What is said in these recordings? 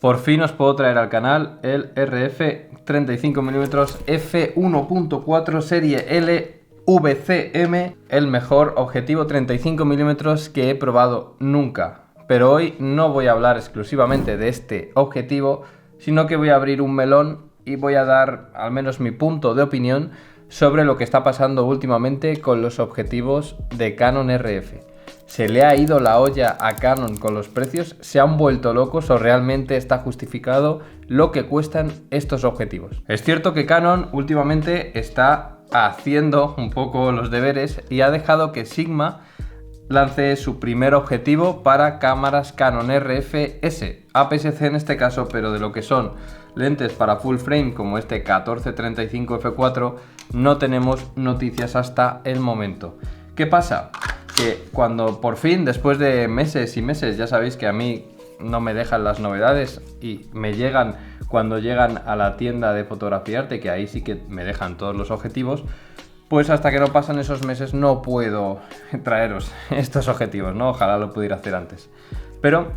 Por fin os puedo traer al canal el RF 35mm f1.4 serie LVCM, el mejor objetivo 35mm que he probado nunca. Pero hoy no voy a hablar exclusivamente de este objetivo, sino que voy a abrir un melón y voy a dar al menos mi punto de opinión sobre lo que está pasando últimamente con los objetivos de Canon RF. ¿Se le ha ido la olla a Canon con los precios? ¿Se han vuelto locos o realmente está justificado lo que cuestan estos objetivos? Es cierto que Canon últimamente está haciendo un poco los deberes y ha dejado que Sigma lance su primer objetivo para cámaras Canon RF-S, APS-C en este caso, pero de lo que son lentes para full frame como este 14-35 f4 no tenemos noticias hasta el momento. ¿Qué pasa? Que cuando por fin, después de meses y meses, ya sabéis que a mí no me dejan las novedades y me llegan cuando llegan a la tienda de Fotografiarte, que ahí sí que me dejan todos los objetivos, pues hasta que no pasan esos meses no puedo traeros estos objetivos, ¿no? Ojalá lo pudiera hacer antes. Pero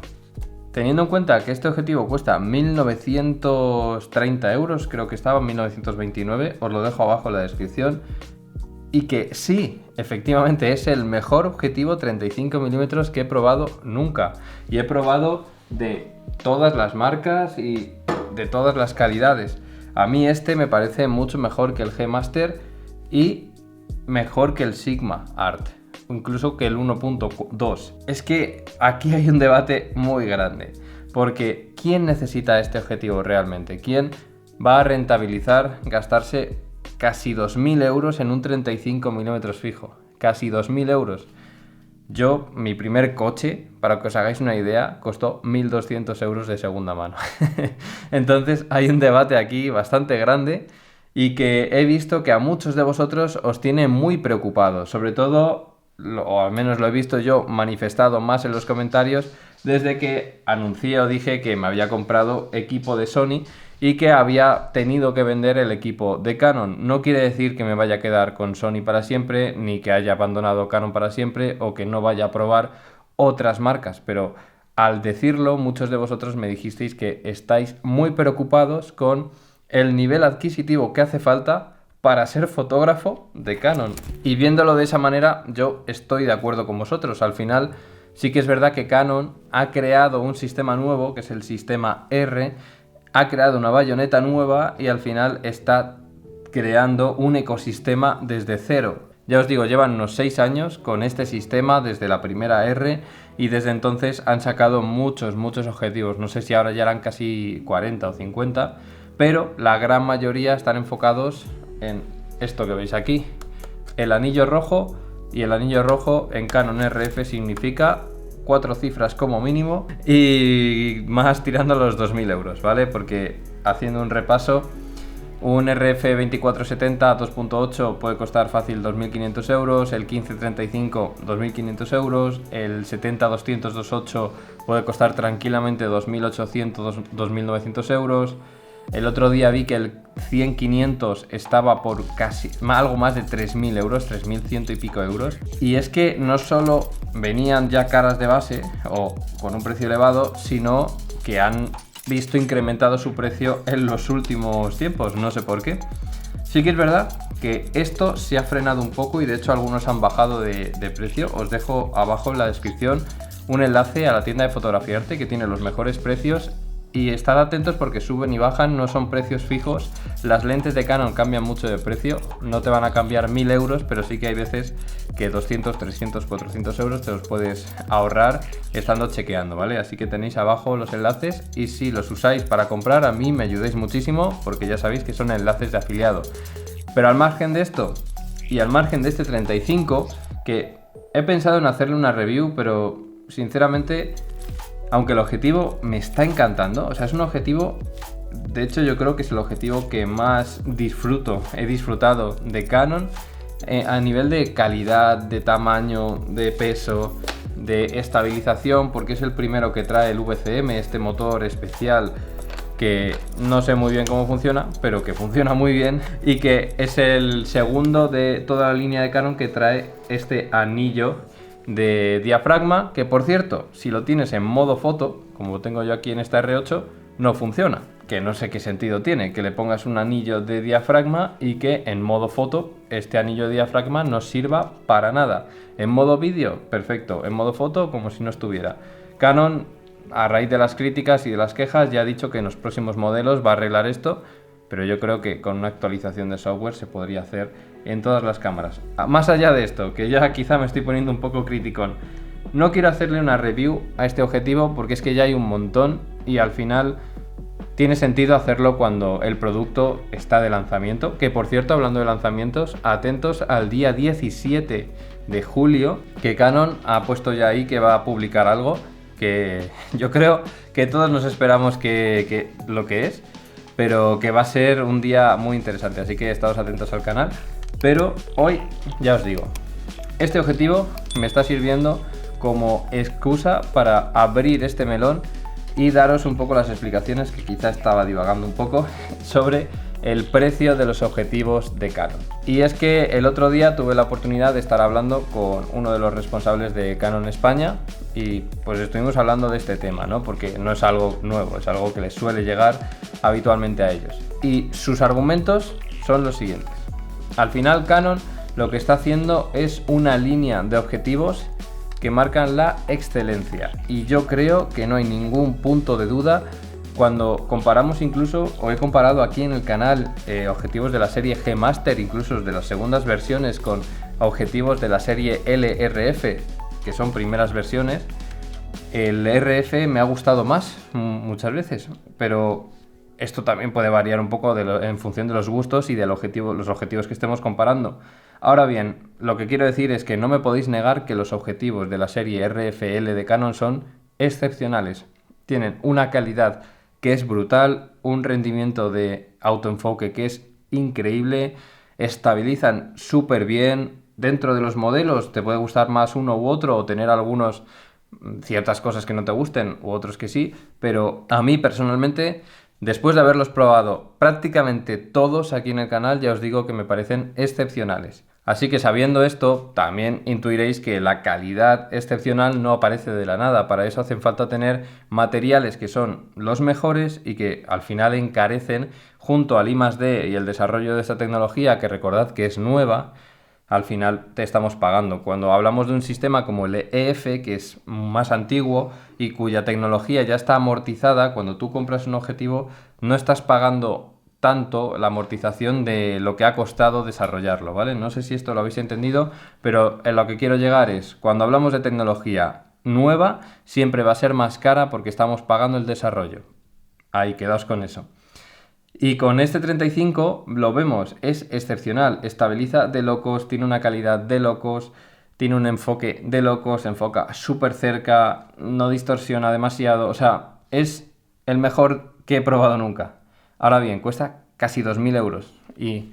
teniendo en cuenta que este objetivo cuesta 1.930 euros, creo que estaba en 1.929, os lo dejo abajo en la descripción, y que sí, efectivamente es el mejor objetivo 35mm que he probado nunca. Y he probado de todas las marcas y de todas las calidades. A mí este me parece mucho mejor que el G Master y mejor que el Sigma Art, incluso que el 1.2. Es que aquí hay un debate muy grande, porque ¿quién necesita este objetivo realmente? ¿Quién va a rentabilizar gastarse casi 2.000 euros en un 35mm fijo? Casi 2.000 euros. Yo, mi primer coche, para que os hagáis una idea, costó 1.200 euros de segunda mano. Entonces hay un debate aquí bastante grande y que he visto que a muchos de vosotros os tiene muy preocupados. Sobre todo, o al menos lo he visto yo manifestado más en los comentarios, desde que anuncié o dije que me había comprado equipo de Sony y que había tenido que vender el equipo de Canon. No quiere decir que me vaya a quedar con Sony para siempre, ni que haya abandonado Canon para siempre, o que no vaya a probar otras marcas, pero al decirlo, muchos de vosotros me dijisteis que estáis muy preocupados con el nivel adquisitivo que hace falta para ser fotógrafo de Canon. Y viéndolo de esa manera, yo estoy de acuerdo con vosotros. Al final, sí que es verdad que Canon ha creado un sistema nuevo, que es el sistema R, ha creado una bayoneta nueva y al final está creando un ecosistema desde cero. Ya os digo, llevan unos 6 años con este sistema desde la primera R y desde entonces han sacado muchos objetivos. No sé si ahora ya eran casi 40 o 50, pero la gran mayoría están enfocados en esto que veis aquí, el anillo rojo, y el anillo rojo en Canon RF significa 4 cifras como mínimo y más tirando los 2.000 euros, ¿vale? Porque haciendo un repaso, un RF 2470 2.8 puede costar fácil 2.500 euros, el 1535 2.500 euros, el 70-200 2.8 puede costar tranquilamente 2.800 2.900 euros. El otro día vi que el 100-500 estaba por casi algo más de 3.000 euros, 3.100 y pico euros. Y es que no solo venían ya caras de base o con un precio elevado, sino que han visto incrementado su precio en los últimos tiempos, no sé por qué. Sí que es verdad que esto se ha frenado un poco y de hecho algunos han bajado de precio. Os dejo abajo en la descripción un enlace a la tienda de Fotografiarte que tiene los mejores precios. Y estad atentos porque suben y bajan, no son precios fijos. Las lentes de Canon cambian mucho de precio, no te van a cambiar 1.000 euros, pero sí que hay veces que 200, 300, 400 euros te los puedes ahorrar estando chequeando, ¿vale? Así que tenéis abajo los enlaces y si los usáis para comprar, a mí me ayudéis muchísimo porque ya sabéis que son enlaces de afiliado. Pero al margen de esto y al margen de este 35, que he pensado en hacerle una review, pero sinceramente, aunque el objetivo me está encantando, o sea, es un objetivo, de hecho yo creo que es el objetivo que más he disfrutado de Canon a nivel de calidad, de tamaño, de peso, de estabilización, porque es el primero que trae el VCM, este motor especial que no sé muy bien cómo funciona, pero que funciona muy bien, y que es el segundo de toda la línea de Canon que trae este anillo de diafragma, que por cierto, si lo tienes en modo foto, como lo tengo yo aquí en esta R8, no funciona. Que no sé qué sentido tiene, que le pongas un anillo de diafragma y que en modo foto este anillo de diafragma no sirva para nada. En modo vídeo, perfecto. En modo foto, como si no estuviera. Canon, a raíz de las críticas y de las quejas, ya ha dicho que en los próximos modelos va a arreglar esto, pero yo creo que con una actualización de software se podría hacer en todas las cámaras. Más allá de esto, que ya quizá me estoy poniendo un poco criticón, no quiero hacerle una review a este objetivo porque es que ya hay un montón y al final tiene sentido hacerlo cuando el producto está de lanzamiento, que por cierto, hablando de lanzamientos, atentos al día 17 de julio, que Canon ha puesto ya ahí que va a publicar algo que yo creo que todos nos esperamos que lo que es, pero que va a ser un día muy interesante, así que estaos atentos al canal. Pero hoy, ya os digo, este objetivo me está sirviendo como excusa para abrir este melón y daros un poco las explicaciones, que quizá estaba divagando un poco, sobre el precio de los objetivos de Canon. Y es que el otro día tuve la oportunidad de estar hablando con uno de los responsables de Canon España y pues estuvimos hablando de este tema, ¿no? Porque no es algo nuevo, es algo que les suele llegar habitualmente a ellos. Y sus argumentos son los siguientes. Al final Canon lo que está haciendo es una línea de objetivos que marcan la excelencia, y yo creo que no hay ningún punto de duda cuando comparamos, incluso, o he comparado aquí en el canal objetivos de la serie G Master, incluso de las segundas versiones, con objetivos de la serie LRF, que son primeras versiones. El RF me ha gustado más muchas veces, pero esto también puede variar un poco en función de los gustos y de los objetivos que estemos comparando. Ahora bien, lo que quiero decir es que no me podéis negar que los objetivos de la serie RFL de Canon son excepcionales. Tienen una calidad que es brutal, un rendimiento de autoenfoque que es increíble, estabilizan súper bien. Dentro de los modelos te puede gustar más uno u otro o tener ciertas cosas que no te gusten u otros que sí, pero a mí personalmente, después de haberlos probado prácticamente todos aquí en el canal, ya os digo que me parecen excepcionales. Así que sabiendo esto, también intuiréis que la calidad excepcional no aparece de la nada. Para eso hacen falta tener materiales que son los mejores y que al final encarecen, junto al I+D y el desarrollo de esta tecnología, que recordad que es nueva. Al final te estamos pagando. Cuando hablamos de un sistema como el EF, que es más antiguo y cuya tecnología ya está amortizada, cuando tú compras un objetivo no estás pagando tanto la amortización de lo que ha costado desarrollarlo, ¿vale? No sé si esto lo habéis entendido, pero en lo que quiero llegar es, cuando hablamos de tecnología nueva, siempre va a ser más cara porque estamos pagando el desarrollo. Ahí, quedaos con eso. Y con este 35 lo vemos, es excepcional, estabiliza de locos, tiene una calidad de locos, tiene un enfoque de locos, enfoca súper cerca, no distorsiona demasiado, o sea, es el mejor que he probado nunca. Ahora bien, cuesta casi 2.000 euros y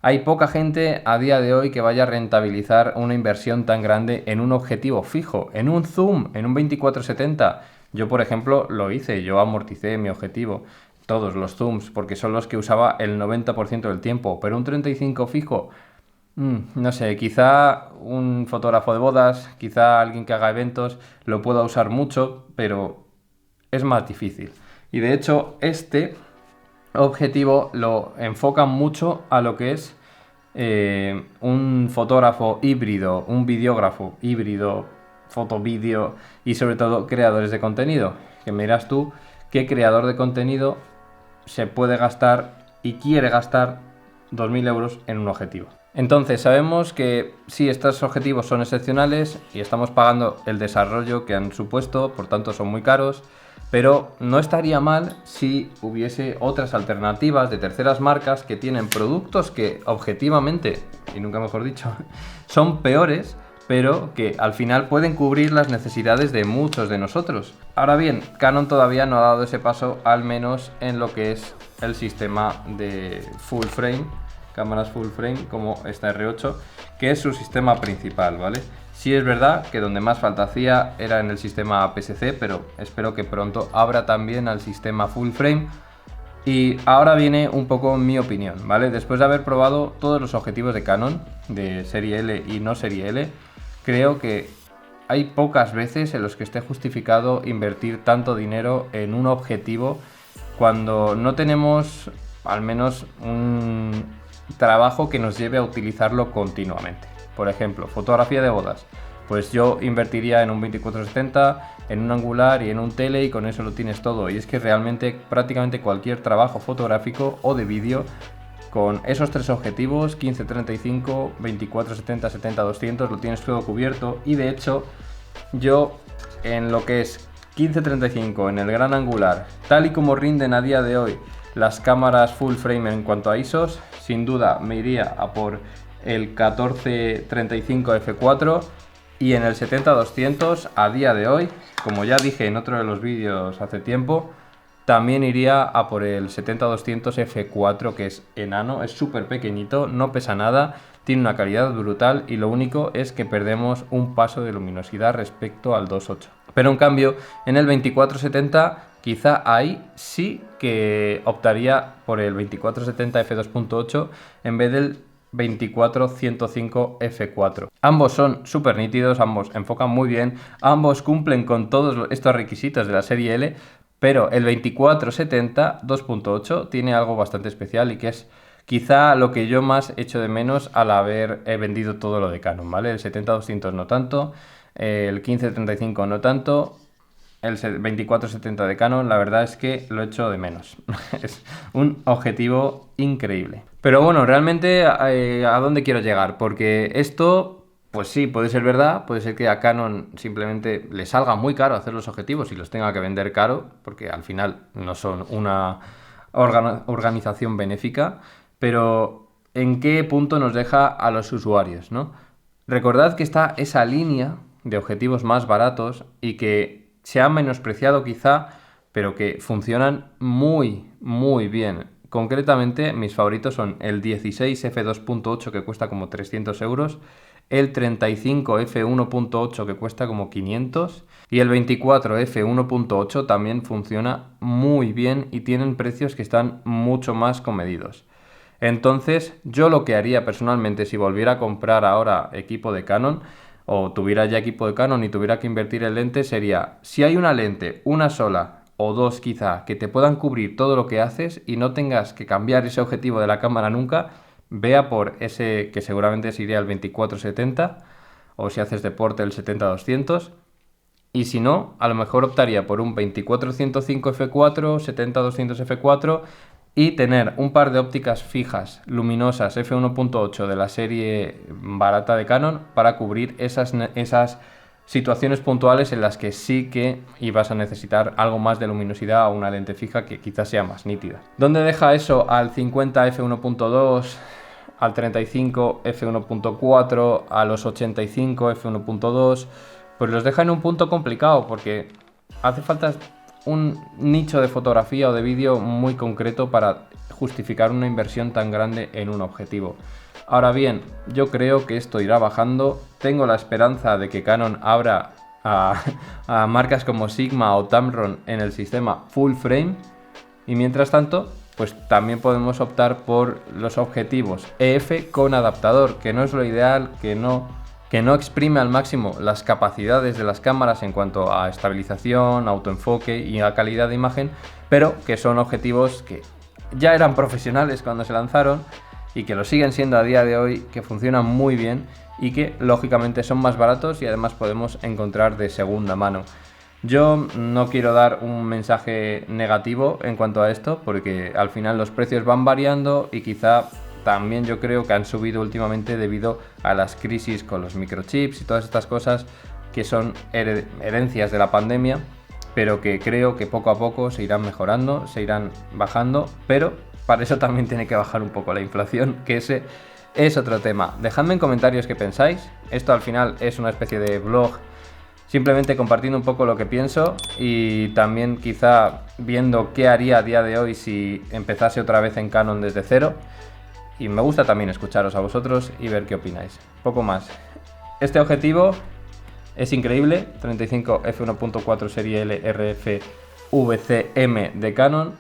hay poca gente a día de hoy que vaya a rentabilizar una inversión tan grande en un objetivo fijo, en un zoom, en un 24-70. Yo, por ejemplo, lo hice, yo amorticé mi objetivo, todos los zooms, porque son los que usaba el 90% del tiempo, pero un 35 fijo, no sé, quizá un fotógrafo de bodas, quizá alguien que haga eventos lo pueda usar mucho, pero es más difícil. Y de hecho, este objetivo lo enfoca mucho a lo que es un fotógrafo híbrido, un videógrafo híbrido, foto-vídeo y sobre todo creadores de contenido. Que me dirás tú qué creador de contenido se puede gastar y quiere gastar 2.000 euros en un objetivo. Entonces sabemos que sí, estos objetivos son excepcionales y estamos pagando el desarrollo que han supuesto, por tanto son muy caros, pero no estaría mal si hubiese otras alternativas de terceras marcas que tienen productos que objetivamente, y nunca mejor dicho, son peores, pero que al final pueden cubrir las necesidades de muchos de nosotros. Ahora bien, Canon todavía no ha dado ese paso, al menos en lo que es el sistema de full frame, cámaras full frame como esta R8, que es su sistema principal, ¿vale? Sí es verdad que donde más falta hacía era en el sistema APS-C, pero espero que pronto abra también al sistema full frame. Y ahora viene un poco mi opinión, ¿vale? Después de haber probado todos los objetivos de Canon, de serie L y no serie L, creo que hay pocas veces en los que esté justificado invertir tanto dinero en un objetivo cuando no tenemos al menos un trabajo que nos lleve a utilizarlo continuamente. Por ejemplo, fotografía de bodas. Pues yo invertiría en un 24-70, en un angular y en un tele, y con eso lo tienes todo. Y es que realmente prácticamente cualquier trabajo fotográfico o de vídeo con esos tres objetivos, 15-35, 24-70, 70-200, lo tienes todo cubierto. Y de hecho, yo en lo que es 15-35, en el gran angular, tal y como rinden a día de hoy las cámaras full frame en cuanto a ISOs, sin duda me iría a por el 14-35 f4, y en el 70-200 a día de hoy, como ya dije en otro de los vídeos hace tiempo, también iría a por el 70-200 f4, que es enano, es súper pequeñito, no pesa nada, tiene una calidad brutal y lo único es que perdemos un paso de luminosidad respecto al 2.8. Pero en cambio, en el 24-70 quizá ahí sí que optaría por el 24-70 f2.8 en vez del 24-105 f4. Ambos son súper nítidos, ambos enfocan muy bien, ambos cumplen con todos estos requisitos de la serie L, pero el 24-70 2.8 tiene algo bastante especial y que es quizá lo que yo más echo de menos al haber vendido todo lo de Canon, ¿vale? El 70-200 no tanto, el 15-35 no tanto, el 24-70 de Canon, la verdad es que lo echo de menos. Es un objetivo increíble. Pero bueno, realmente ¿a dónde quiero llegar? Porque esto, pues sí, puede ser verdad, puede ser que a Canon simplemente le salga muy caro hacer los objetivos y los tenga que vender caro, porque al final no son una organización benéfica, pero ¿en qué punto nos deja a los usuarios, ¿no? Recordad que está esa línea de objetivos más baratos y que se han menospreciado quizá, pero que funcionan muy, muy bien. Concretamente, mis favoritos son el 16 f2.8 que cuesta como 300 euros, el 35 f1.8 que cuesta como 500 y el 24 f1.8 también funciona muy bien y tienen precios que están mucho más comedidos. Entonces, yo lo que haría personalmente si volviera a comprar ahora equipo de Canon, o tuviera ya equipo de Canon y tuviera que invertir en lente, sería, si hay una lente, una sola o dos quizá, que te puedan cubrir todo lo que haces y no tengas que cambiar ese objetivo de la cámara nunca, vea por ese que seguramente sería el 24-70, o si haces deporte el 70-200, y si no, a lo mejor optaría por un 24-105 f4, 70-200 f4 y tener un par de ópticas fijas luminosas f1.8 de la serie barata de Canon para cubrir esas situaciones puntuales en las que sí que ibas a necesitar algo más de luminosidad o una lente fija que quizás sea más nítida. ¿Dónde deja eso al 50 f1.2, al 35 f1.4, a los 85 f1.2? Pues los deja en un punto complicado porque hace falta un nicho de fotografía o de vídeo muy concreto para justificar una inversión tan grande en un objetivo. Ahora bien, yo creo que esto irá bajando. Tengo la esperanza de que Canon abra a marcas como Sigma o Tamron en el sistema full frame, y mientras tanto pues también podemos optar por los objetivos EF con adaptador, que no es lo ideal, que no exprime al máximo las capacidades de las cámaras en cuanto a estabilización, autoenfoque y a calidad de imagen, pero que son objetivos que ya eran profesionales cuando se lanzaron y que lo siguen siendo a día de hoy, que funcionan muy bien y que lógicamente son más baratos y además podemos encontrar de segunda mano. Yo no quiero dar un mensaje negativo en cuanto a esto, porque al final los precios van variando y quizá también yo creo que han subido últimamente debido a las crisis con los microchips y todas estas cosas que son herencias de la pandemia, pero que creo que poco a poco se irán mejorando, se irán bajando, pero para eso también tiene que bajar un poco la inflación, que ese es otro tema. Dejadme en comentarios qué pensáis. Esto al final es una especie de vlog, simplemente compartiendo un poco lo que pienso y también quizá viendo qué haría a día de hoy si empezase otra vez en Canon desde cero. Y me gusta también escucharos a vosotros y ver qué opináis. Poco más. Este objetivo es increíble, 35 f1.4 serie L RF VCM de Canon,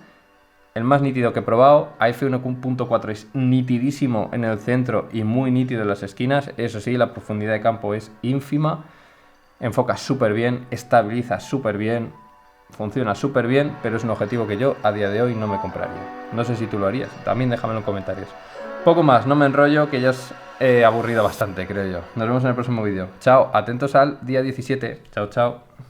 el más nítido que he probado. A f1.4 es nitidísimo en el centro y muy nítido en las esquinas. Eso sí, la profundidad de campo es ínfima. Enfoca súper bien, estabiliza súper bien. funciona súper bien, pero es un objetivo que yo a día de hoy no me compraría. No sé si tú lo harías, también déjamelo en comentarios. Poco más, no me enrollo, que ya os he aburrido bastante, creo yo. Nos vemos en el próximo vídeo. Chao, atentos al día 17. Chao, chao.